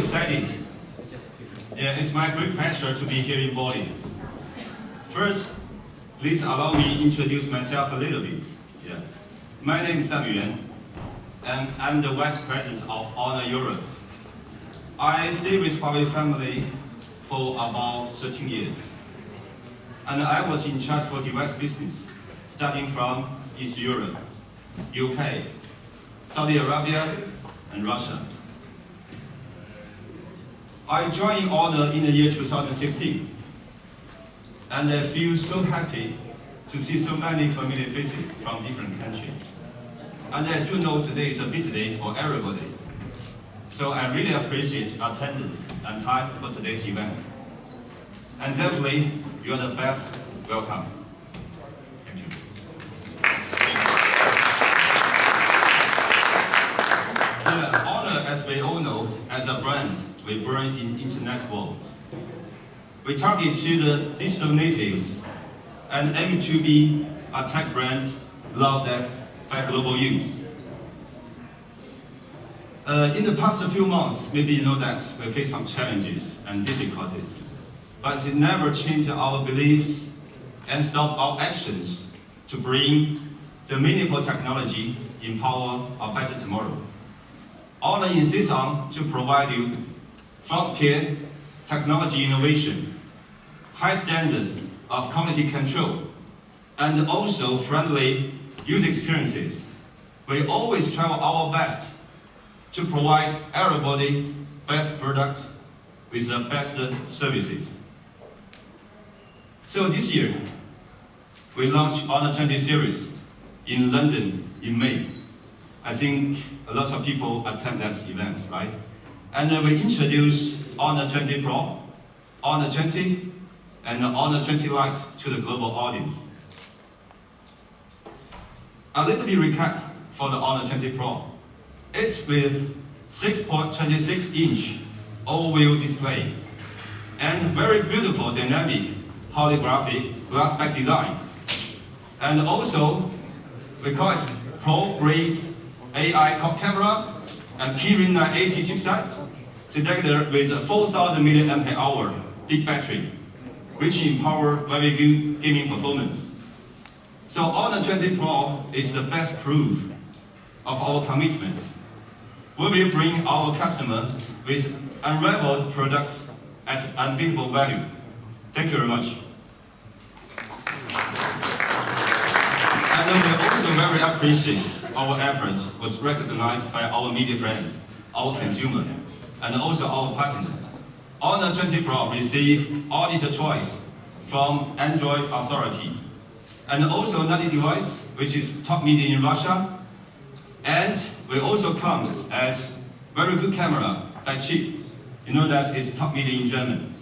excited. Yeah, it's my great pleasure to be here in Bali. First, please allow me to introduce myself a little bit. Yeah. My name is Segui, and I'm the Vice President of Honor Europe. I stay with Huawei family for about 13 years. And I was in charge for device business, starting from East Europe, UK, Saudi Arabia, and Russia. I joined Honor in the year 2016, and I feel so happy to see so many familiar faces from different countries. And I do know today is a busy day for everybody. So I really appreciate attendance and time for today's event. And definitely, you are the best. Welcome. Thank you. Yeah, Honor, as we all know, as a brand, we burn in internet world. We target to the digital natives and aim to be a tech brand loved by global youth. In the past few months, maybe you know that we face some challenges and difficulties, but it never changed our beliefs and stop our actions to bring the meaningful technology empower a better tomorrow. Honor insists on to provide you frontier technology innovation, high standards of quality control, and also friendly user experiences. We always try our best to provide everybody best product with the best services. So this year, we launched Honor 20 series in London in May. I think a lot of people attend that event, right? And then we introduced Honor 20 Pro, Honor 20, and Honor 20 Lite to the global audience. A little bit recap for the Honor 20 Pro. It's with 6.26-inch all-wheel display and very beautiful dynamic holographic glass back design. And also, we call it pro-grade AI camera and Kirin 980 chipset, together with a 4,000 mAh big battery, which empower very good gaming performance. So Honor 20 Pro is the best proof of our commitment. We will bring our customer with unrivaled products at unbeatable value. Thank you very much. And we also very appreciate our efforts was recognized by our media friends, our consumer, and also our partner. Honor 20 Pro received Auditor Choice from Android Authority, and also another device which is top media in Russia, and we also come as very good camera by chip. You know that it's top media in German.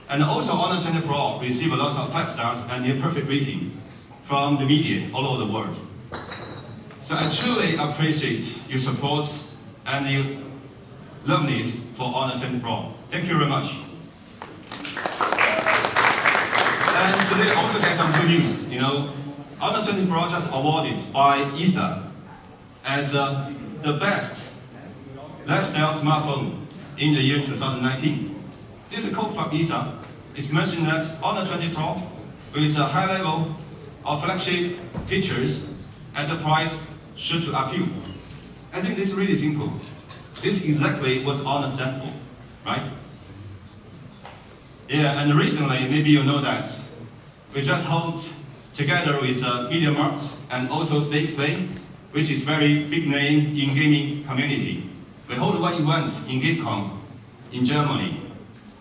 And also Honor 20 Pro received a lot of 5 stars and a perfect rating from the media all over the world. So I truly appreciate your support and your loveness for Honor 20 Pro. Thank you very much. And today I also get some good news. You know, Honor 20 Pro just awarded by IFA as the best lifestyle smartphone in the year 2019. This is a code from IFA. It's mentioned that Honor 20 Pro with a high level of flagship features at a price sure to appeal. I think this is really simple. This is exactly what Honor stands for, right? Yeah, and recently, maybe you know that, we just hold together with MediaMarkt and also State Play, which is very big name in gaming community. We hold one event in GameCon in Germany,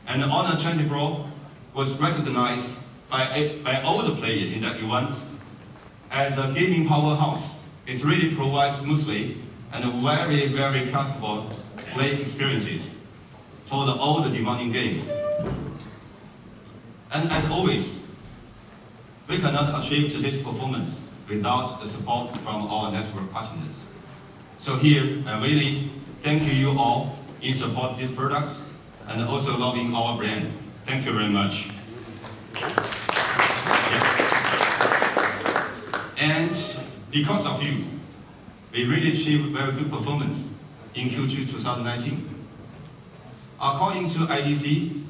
and Honor 20 Pro was recognized by all the players in that event as a gaming powerhouse. It really provides smoothly and very, very comfortable play experiences for all the demanding games. And as always, we cannot achieve this performance without the support from our network partners. So here, I really thank you all in support these products and also loving our brand. Thank you very much. And because of you, we really achieved very good performance in Q2 2019. According to IDC,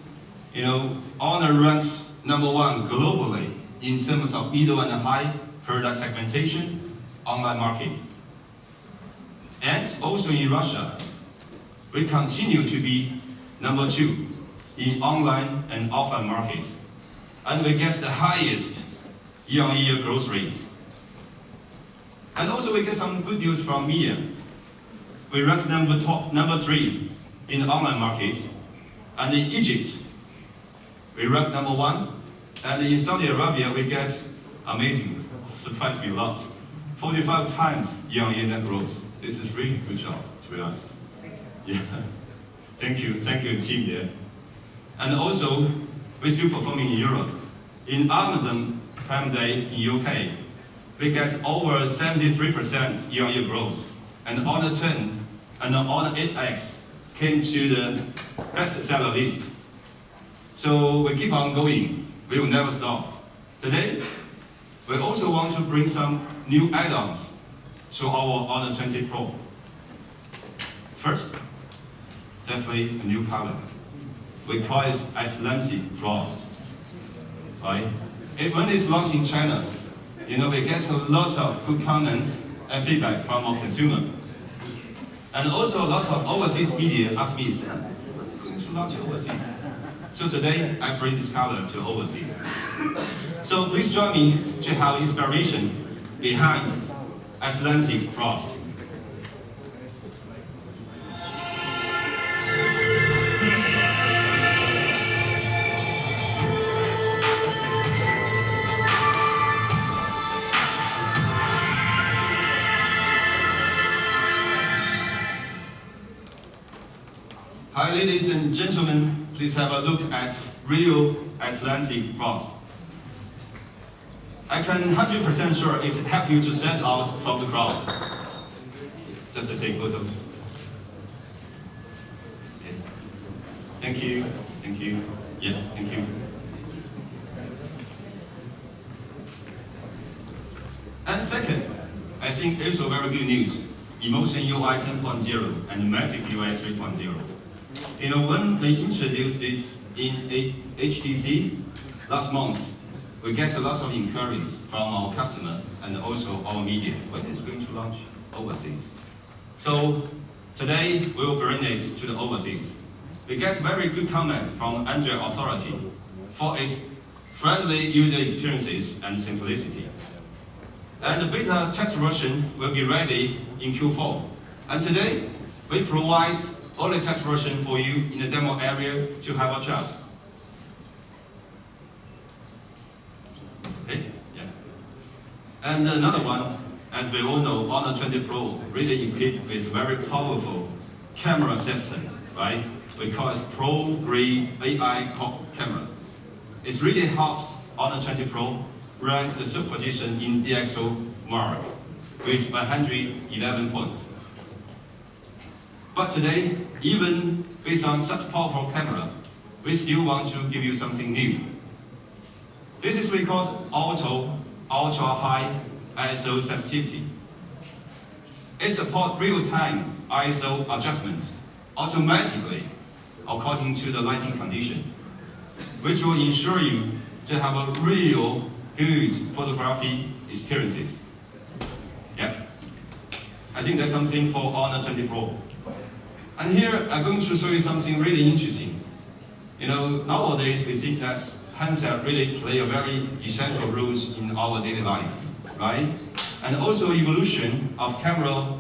Honor ranks #1 globally in terms of middle and high product segmentation online market. And also in Russia, we continue to be #2 in online and offline markets. And we get the highest year-on-year growth rate. And also we get some good news from MEA. We ranked #3 in the online markets. And in Egypt, we ranked #1. And in Saudi Arabia, we get amazing, surprised me a lot, 45 times year-on-year net growth. This is really good job, to be honest. Yeah. Thank you team there. And also, we're still performing in Europe. In Amazon Prime Day in UK, we get over 73% year-on-year growth. And Honor 10 and Honor 8X came to the bestseller list. So we keep on going. We will never stop. Today, we also want to bring some new add-ons to our Honor 20 Pro. First, definitely a new color. We call it Atlantic Frost. Right? When it's launched in China, we get a lot of good comments and feedback from our consumer. And also a lot of overseas media ask me, going to launch overseas. So today, I bring this color to overseas. So please join me to have inspiration behind Atlantic Frost. Hi, ladies and gentlemen, please have a look at real Atlantic Frost. I can 100% sure it help you to stand out from the crowd. Just to take photo. Okay. Thank you. Yeah, thank you. And second, I think also very good news. Emotion UI 10.0 and Magic UI 3.0. When they introduced this in HDC last month, we get a lot of inquiries from our customer and also our media when it's going to launch overseas. So today we will bring it to the overseas. We get very good comment from Android Authority for its friendly user experiences and simplicity. And the beta test version will be ready in Q4. And today we provide all the test version for you in the demo area to have a chat. Okay, yeah. And another one, as we all know, Honor 20 Pro really equipped with very powerful camera system, right? We call it Pro-grade AI camera. It really helps Honor 20 Pro rank the third position in DxO mark with 111 points. But today, even based on such powerful camera, we still want to give you something new. This is we call ultra high ISO sensitivity. It supports real-time ISO adjustment automatically according to the lighting condition, which will ensure you to have a real good photography experiences. Yeah. I think that's something for Honor 20 Pro. And here I'm going to show you something really interesting. Nowadays we think that handset really play a very essential role in our daily life, right? And also evolution of camera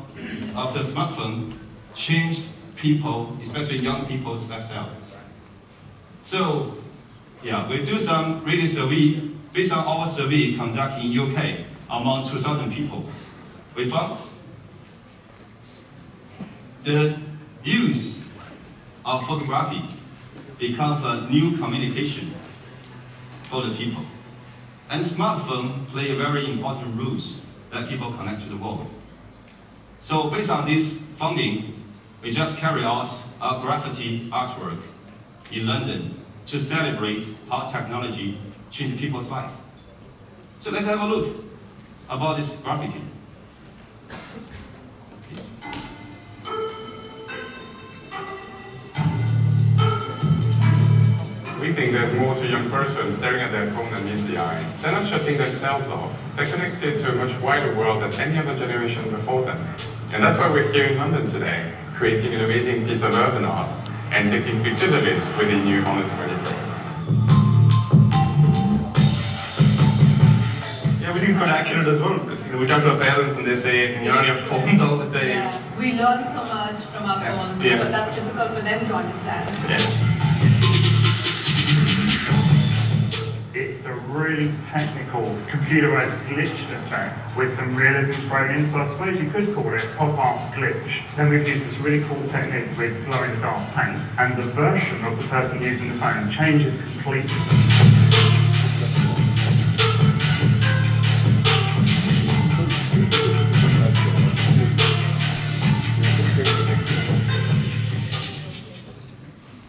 of the smartphone changed people, especially young people's lifestyle. So, yeah, we do some really survey based on our survey conducted in UK among 2,000 people. We found the use of photography becomes a new communication for the people. And smartphones play a very important role that people connect to the world. So based on this funding, we just carry out a graffiti artwork in London to celebrate how technology changed people's life. So let's have a look about this graffiti. think there's more to a young person staring at their phone and meets the eye. They're not shutting themselves off. They're connected to a much wider world than any other generation before them. And that's why we're here in London today, creating an amazing piece of urban art and taking pictures of it with the new Honor 20 Pro. Yeah, we think it's quite accurate as well. We talk to our parents and they say, you're on your phones all the day. Yeah, we learn so much from our phones, but that's difficult for them to understand. It's a really technical, computerized glitched effect with some realism thrown in, so I suppose you could call it pop art glitch. Then we've used this really cool technique with glow-in-the-dark paint, and the version of the person using the phone changes completely.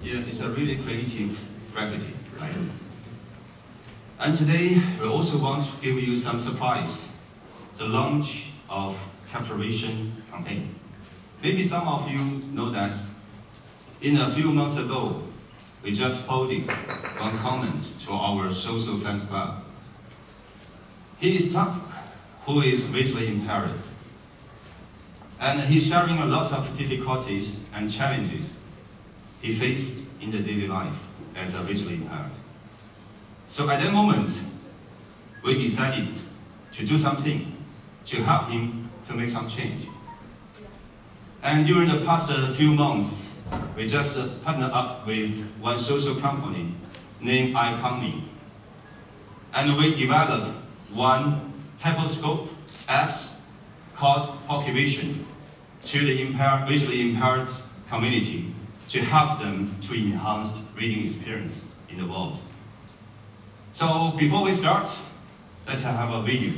Yeah, it's a really creative graffiti, right? And today, we also want to give you some surprise. The launch of Pocketvision campaign. Maybe some of you know that in a few months ago, we just posted one comment to our social fans club. He is tough, who is visually impaired. And he's sharing a lot of difficulties and challenges he faced in the daily life as a visually impaired. So at that moment, we decided to do something to help him to make some change. And during the past few months, we just partnered up with one social company named iCombi. And we developed one typoscope apps called Pocketvision to the visually impaired community to help them to enhance reading experience in the world. So before we start, let's have a video.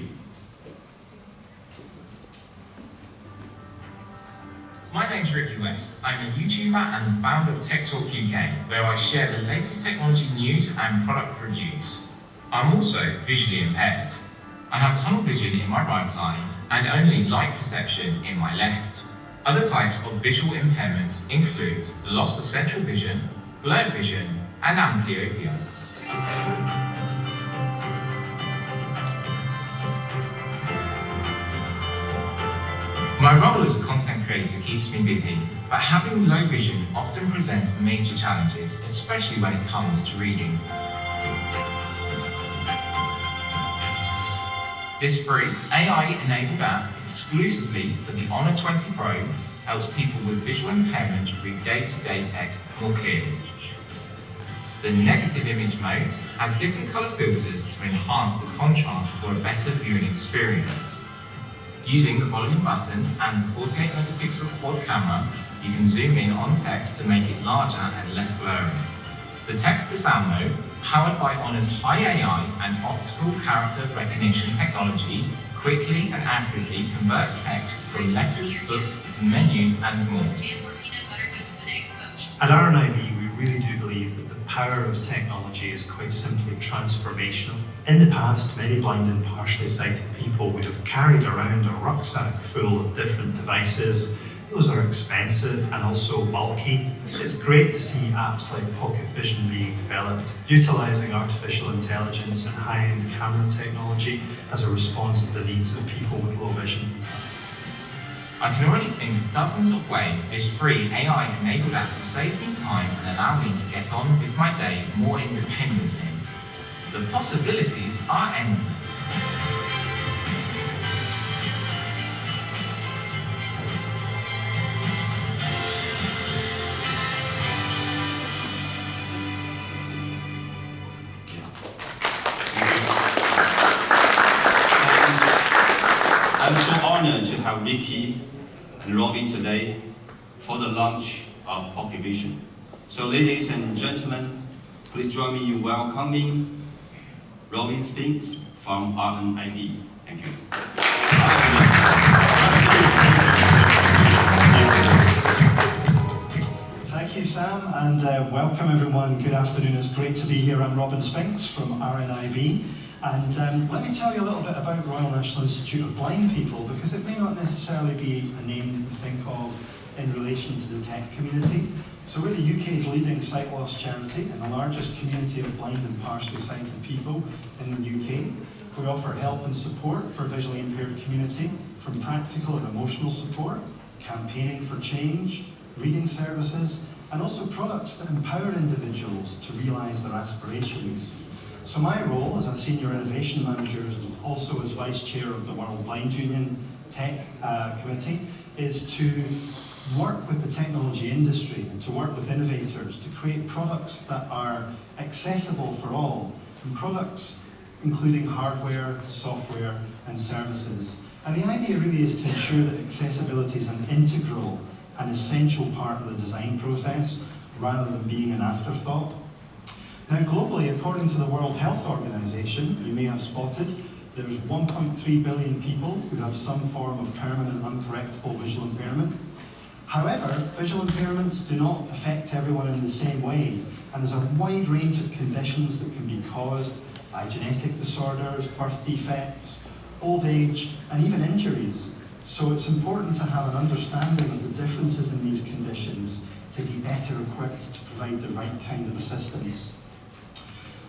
My name's Ricky West. I'm a YouTuber and the founder of Tech Talk UK, where I share the latest technology news and product reviews. I'm also visually impaired. I have tunnel vision in my right eye and only light perception in my left. Other types of visual impairments include loss of central vision, blurred vision, and amblyopia. My role as a content creator keeps me busy, but having low vision often presents major challenges, especially when it comes to reading. This free AI-enabled app exclusively for the Honor 20 Pro helps people with visual impairment read day-to-day text more clearly. The negative image mode has different color filters to enhance the contrast for a better viewing experience. Using the volume buttons and the 48 megapixel quad camera, you can zoom in on text to make it larger and less blurry. The text-to-sound mode, powered by Honor's high AI and optical character recognition technology, quickly and accurately converts text from letters, books, menus, and more. At RNIB, we really do believe that the power of technology is quite simply transformational. In the past, many blind and partially sighted people would have carried around a rucksack full of different devices. Those are expensive and also bulky. It's great to see apps like Pocketvision being developed, utilising artificial intelligence and high-end camera technology as a response to the needs of people with low vision. I can already think of dozens of ways this free AI-enabled app will save me time and allow me to get on with my day more independently. The possibilities are endless. I'm so honored to have Vicky and Robin today for the launch of Pocketvision. So ladies and gentlemen, please join me in welcoming Robin Spinks from RNIB. Thank you. Thank you, Sam, and welcome everyone. Good afternoon. It's great to be here. I'm Robin Spinks from RNIB. And let me tell you a little bit about Royal National Institute of Blind People, because it may not necessarily be a name you think of in relation to the tech community. So we're the UK's leading sight loss charity and the largest community of blind and partially sighted people in the UK. We offer help and support for visually impaired community, from practical and emotional support, campaigning for change, reading services, and also products that empower individuals to realise their aspirations. So my role as a Senior Innovation Manager, also as Vice Chair of the World Blind Union Tech Committee, is to work with the technology industry and to work with innovators to create products that are accessible for all, and products including hardware, software, and services. And the idea really is to ensure that accessibility is an integral and essential part of the design process, rather than being an afterthought. Now globally, according to the World Health Organization, you may have spotted, there's 1.3 billion people who have some form of permanent uncorrectable visual impairment. However, visual impairments do not affect everyone in the same way, and there's a wide range of conditions that can be caused by genetic disorders, birth defects, old age, and even injuries. So it's important to have an understanding of the differences in these conditions to be better equipped to provide the right kind of assistance.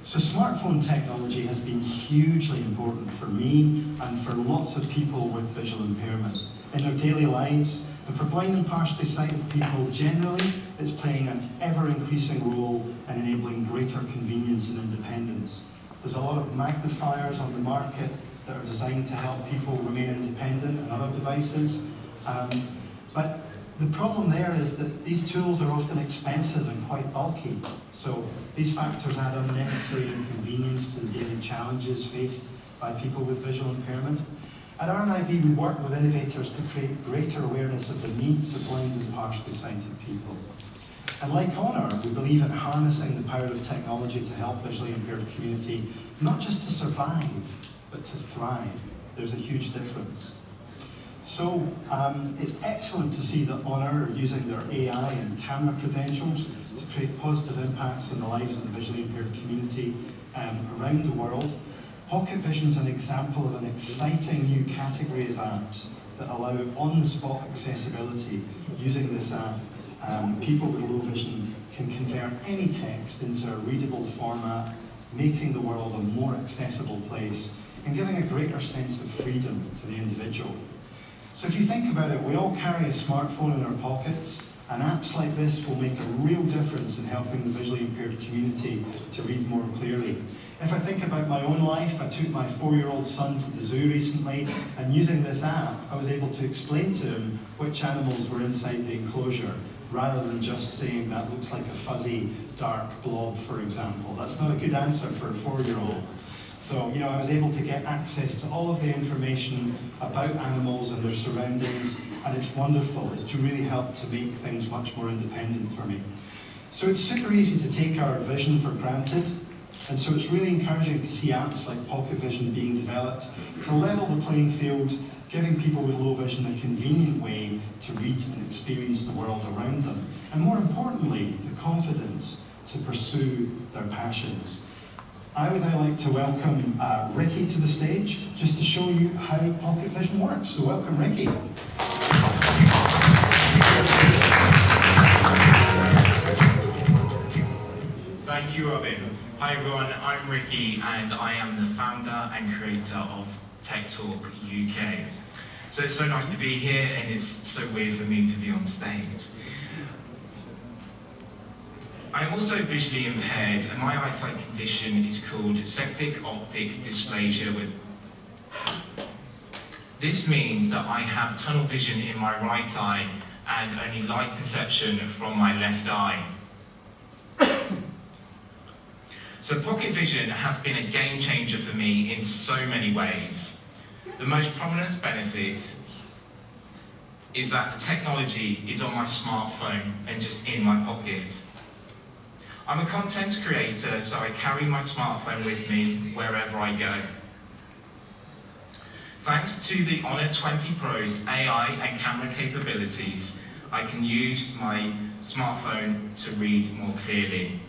So smartphone technology has been hugely important for me and for lots of people with visual impairment in their daily lives, and for blind and partially sighted people generally, it's playing an ever-increasing role in enabling greater convenience and independence. There's a lot of magnifiers on the market that are designed to help people remain independent and other devices. But the problem there is that these tools are often expensive and quite bulky. So these factors add unnecessary inconvenience to the daily challenges faced by people with visual impairment. At RNIB, we work with innovators to create greater awareness of the needs of blind and partially sighted people. And like Honor, we believe in harnessing the power of technology to help visually impaired community, not just to survive, but to thrive. There's a huge difference. So it's excellent to see that Honor are using their AI and camera credentials to create positive impacts on the lives of the visually impaired community around the world. Pocketvision is an example of an exciting new category of apps that allow on-the-spot accessibility. Using this app, people with low vision can convert any text into a readable format, making the world a more accessible place and giving a greater sense of freedom to the individual. So if you think about it, we all carry a smartphone in our pockets, and apps like this will make a real difference in helping the visually impaired community to read more clearly. If I think about my own life, I took my 4-year-old son to the zoo recently, and using this app, I was able to explain to him which animals were inside the enclosure, rather than just saying that looks like a fuzzy, dark blob, for example. That's not a good answer for a 4-year-old. So, I was able to get access to all of the information about animals and their surroundings, and it's wonderful. It really helped to make things much more independent for me. So it's super easy to take our vision for granted, and so it's really encouraging to see apps like Pocketvision being developed to level the playing field, giving people with low vision a convenient way to read and experience the world around them, and more importantly, the confidence to pursue their passions. I would now like to welcome Ricky to the stage, just to show you how Pocketvision works. So welcome, Ricky. Thank you, Robin. Hi everyone, I'm Ricky and I am the founder and creator of Tech Talk UK. So it's so nice to be here and it's so weird for me to be on stage. I'm also visually impaired and my eyesight condition is called septic optic dysplasia with... This means that I have tunnel vision in my right eye and only light perception from my left eye. So Pocketvision has been a game changer for me in so many ways. The most prominent benefit is that the technology is on my smartphone and just in my pocket. I'm a content creator, so I carry my smartphone with me wherever I go. Thanks to the Honor 20 Pro's AI and camera capabilities, I can use my smartphone to read more clearly.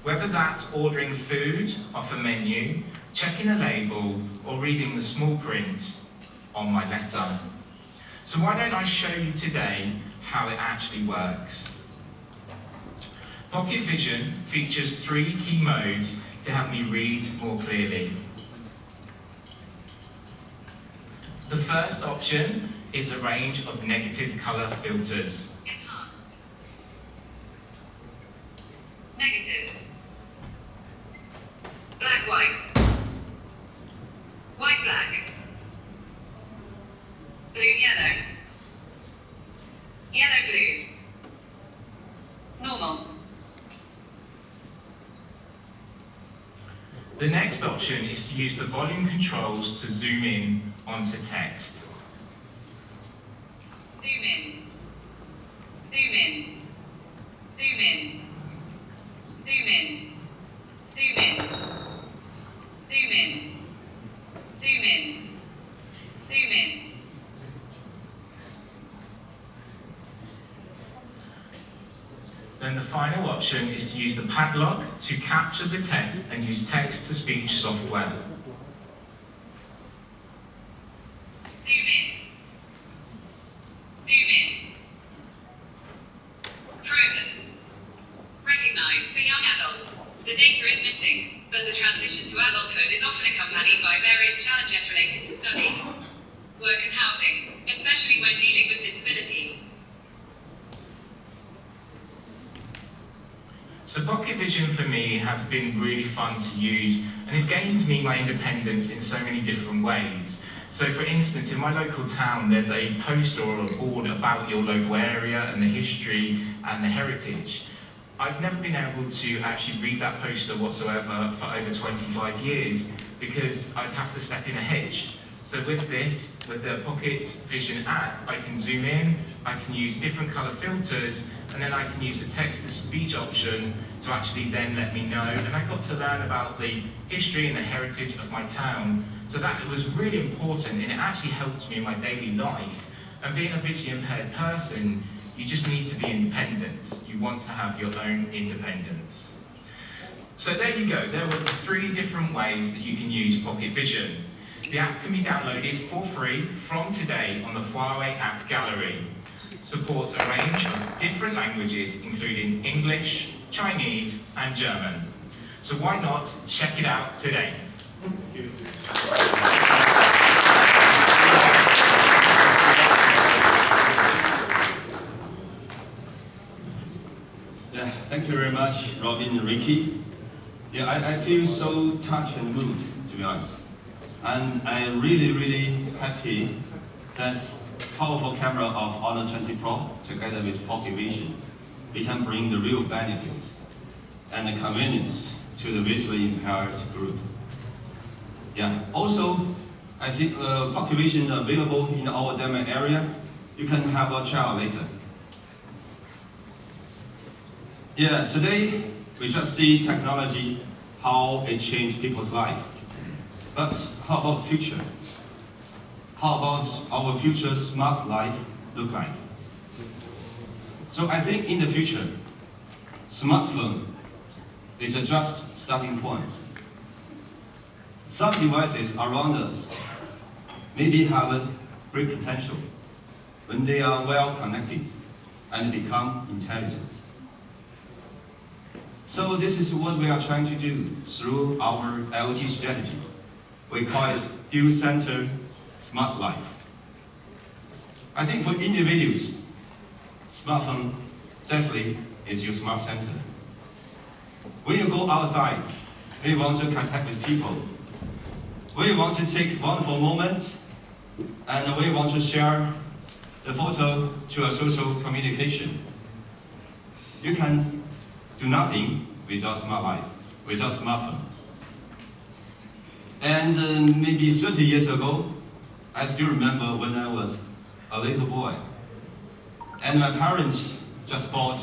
Whether that's ordering food off a menu, checking a label, or reading the small print on my letter. So why don't I show you today how it actually works. Pocketvision features 3 key modes to help me read more clearly. The first option is a range of negative colour filters. Enhanced. Negative. Black, white. White, black. Blue, yellow. Yellow, blue. Normal. The next option is to use the volume controls to zoom in onto text. Zoom in. Zoom in. Zoom in. Zoom in. Zoom in. Zoom in. Zoom in. Zoom in. Then the final option is to use the padlock to capture the text and use text-to-speech software. Zoom in. Zoom in. Frozen. Recognized for young adults. The data is missing, but the transition to adulthood is often accompanied by various challenges related to study, work and housing, especially when dealing with disabilities. So Pocketvision for me has been really fun to use and has gained me my independence in so many different ways. So for instance, in my local town, there's a poster or a board about your local area and the history and the heritage. I've never been able to actually read that poster whatsoever for over 25 years because I'd have to step in a hedge. So with this, with the Pocketvision app, I can zoom in, I can use different colour filters, and then I can use the text-to-speech option to actually then let me know. And I got to learn about the history and the heritage of my town. So that was really important, and it actually helped me in my daily life. And being a visually impaired person, you just need to be independent. You want to have your own independence. So there you go. There were the 3 different ways that you can use Pocketvision. The app can be downloaded for free from today on the Huawei App Gallery. Supports a range of different languages, including English, Chinese, and German. So why not check it out today? Yeah, thank you very much, Robin and Ricky. Yeah, I feel so touched and moved, to be honest. And I'm really, really happy that powerful camera of Honor 20 Pro together with Pocketvision, we can bring the real benefits and the convenience to the visually impaired group. Yeah. Also, I see Pocketvision available in our demo area. You can have a trial later. Yeah, today we just see technology, how it changed people's life. But how about the future? How about our future smart life look like? So I think in the future, smartphone is a just starting point. Some devices around us maybe have a great potential when they are well connected and become intelligent. So this is what we are trying to do through our IoT strategy. We call it dual-center smart life. I think for individuals, smartphone definitely is your smart center. When you go outside, we want to contact with people. We want to take wonderful moments, and we want to share the photo to a social communication. You can do nothing without smart life, without smartphone. And maybe 30 years ago, I still remember when I was a little boy. And my parents just bought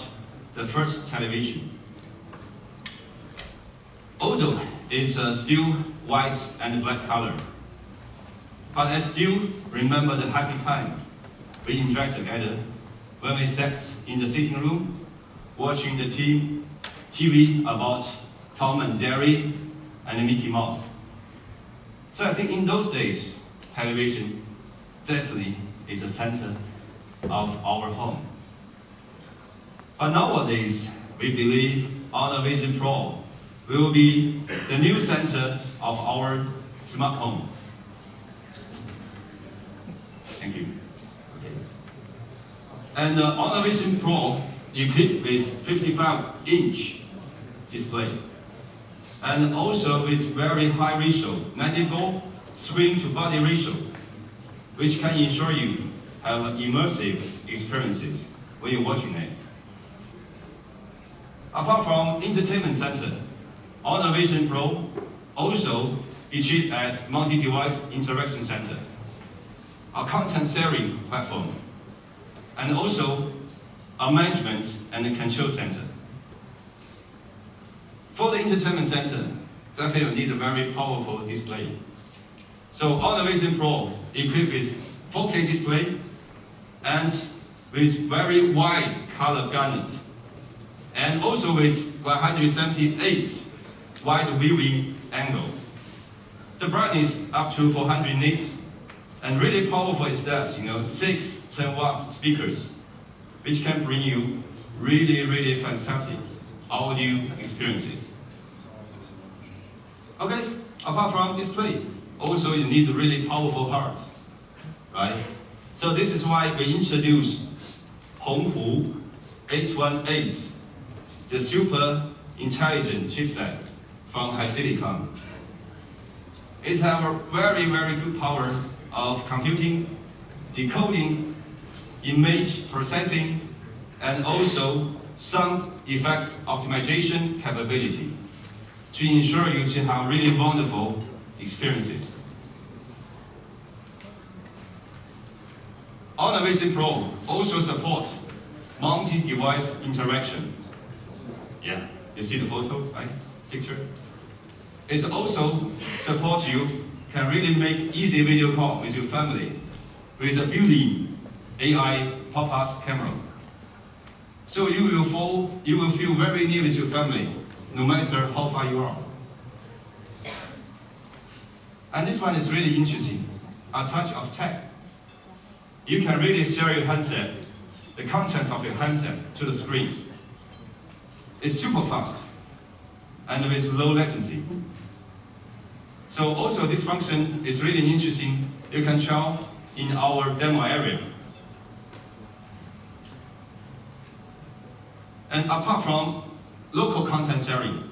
the first television. Although it's still white and black color, but I still remember the happy time we enjoyed together when we sat in the sitting room watching the TV about Tom and Jerry and Mickey Mouse. So I think in those days, television definitely is the center of our home. But nowadays, we believe Honor Vision Pro will be the new center of our smart home. Thank you. Okay. And Honor Vision Pro equipped with 55-inch display, and also with very high ratio, 94 screen to body ratio, which can ensure you have immersive experiences when you're watching it. Apart from entertainment center, Honor Vision Pro also be treated as multi-device interaction center, a content sharing platform, and also a management and a control center. For the entertainment center, definitely need a very powerful display. So Honor Vision Pro equipped with 4K display and with very wide color gamut, and also with 178 wide viewing angle. The brightness up to 400 nits, and really powerful is that, 6 10-watt speakers, which can bring you really fantastic audio experiences. Okay, apart from display, also you need a really powerful heart, right? So this is why we introduced Honghu 818, the super intelligent chipset from HiSilicon. It has a very good power of computing, decoding, image processing, and also sound effects optimization capability to ensure you to have really wonderful experiences. Honor Vision Pro also supports multi-device interaction. Yeah, you see the photo, right? Picture. It also supports you can really make easy video call with your family with a built-in AI pop-up camera. So you will feel very near with your family, no matter how far you are. And this one is really interesting, a touch of tech. You can really share your handset, the contents of your handset to the screen. It's super fast and with low latency. So also this function is really interesting. You can try in our demo area. And apart from local content sharing,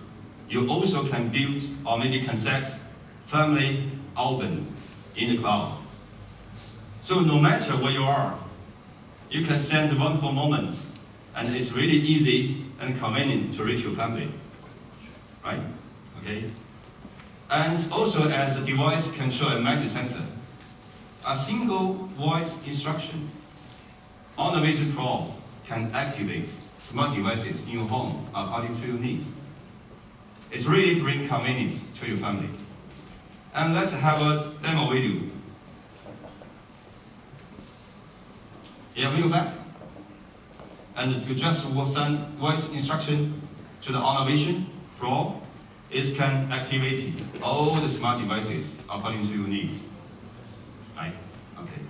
you also can build or maybe can set family album in the cloud. So no matter where you are, you can send a wonderful moment, and it's really easy and convenient to reach your family, right? Okay. And also as a device control and management center, a single voice instruction. Honor Vision Pro can activate smart devices in your home according to your needs. It's really bring convenience to your family. And let's have a demo video. Yeah, we go back. And you just send voice instruction to the Honor Vision Pro. It can activate all the smart devices according to your needs. Right? Okay.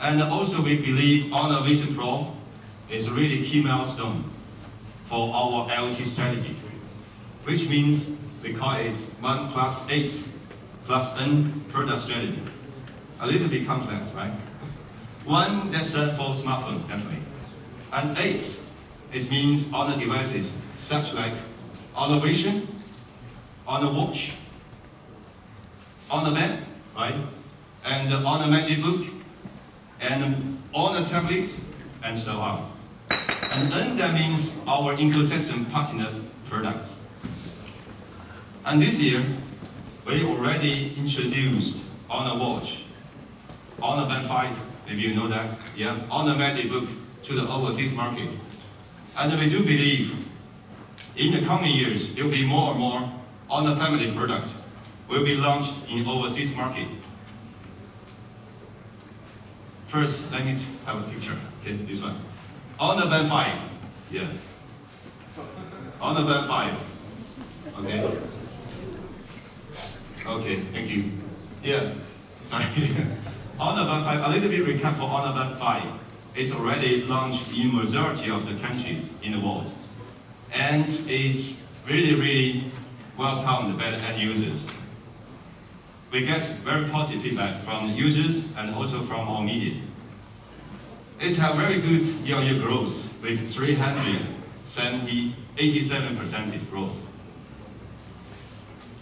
And also we believe Honor Vision Pro is a really key milestone for our IoT strategy, which means we call it 1+8 plus N product strategy. A little bit complex, right? 1, that stands for smartphone, definitely. And 8, it means Honor devices, such like Honor Vision, Honor Watch, Honor Band, right? And Honor Magic Book, and Honor Tablet, and so on. And N, that means our ecosystem partner products. And this year, we already introduced Honor Watch, Honor Band 5, maybe you know that, yeah, Honor Magic Book to the overseas market. And we do believe in the coming years, there will be more and more Honor family products will be launched in overseas market. First, let me have a picture, okay, this one. Honor Band 5, yeah. Honor Band 5, okay. Okay, thank you. Yeah, sorry. Honor Band 5, a little bit recap for Honor Band 5. It's already launched in majority of the countries in the world. And it's really, really welcomed by the end users. We get very positive feedback from the users and also from our media. It's a very good year-on-year growth with 387% growth.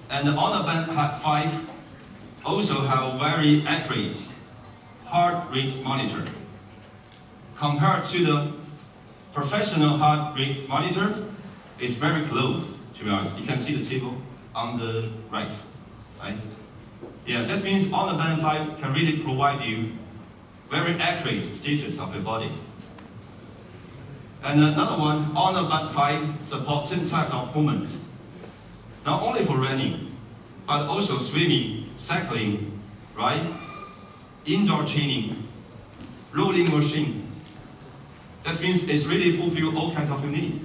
And the Honor Band 5 also have very accurate heart rate monitor. Compared to the professional heart rate monitor, it's very close, to be honest. You can see the table on the right? Yeah, that means Honor Band 5 can really provide you very accurate status of your body. And another one, Honor Band 5 supports 10 types of movement. Not only for running, but also swimming, cycling, right? Indoor training, rolling machine. That means it's really fulfill all kinds of your needs.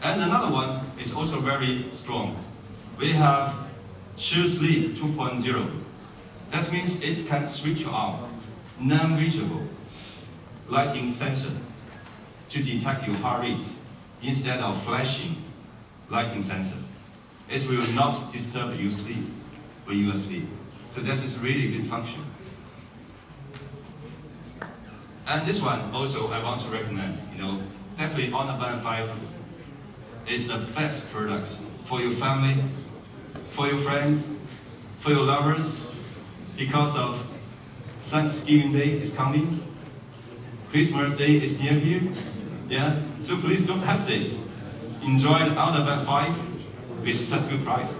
And another one is also very strong. We have Sheer Sleep 2.0. That means it can switch on non-visible lighting sensor to detect your heart rate instead of flashing lighting sensor. It will not disturb your sleep when you are asleep. So this is really good function. And this one also I want to recommend. Definitely Honor Band 5 is the best product for your family, for your friends, for your lovers, because of Thanksgiving Day is coming, Christmas Day is near here. Yeah, so please don't hesitate. Enjoy the Honor Band 5 with such good price.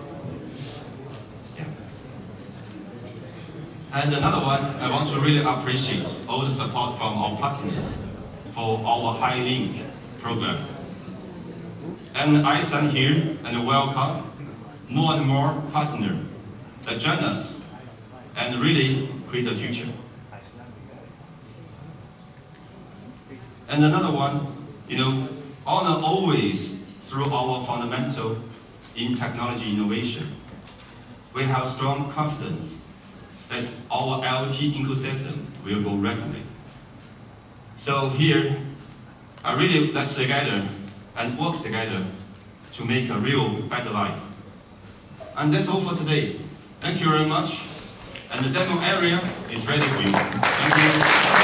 Yeah. And another one, I want to really appreciate all the support from our partners for our High Link program. And I stand here and welcome more and more partners that join us and really create a future. And another one, Honor always through our fundamental in technology innovation. We have strong confidence that our IoT ecosystem will go rapidly. So here, I really let's together and work together to make a real better life. And that's all for today. Thank you very much. And the demo area is ready for you. Thank you.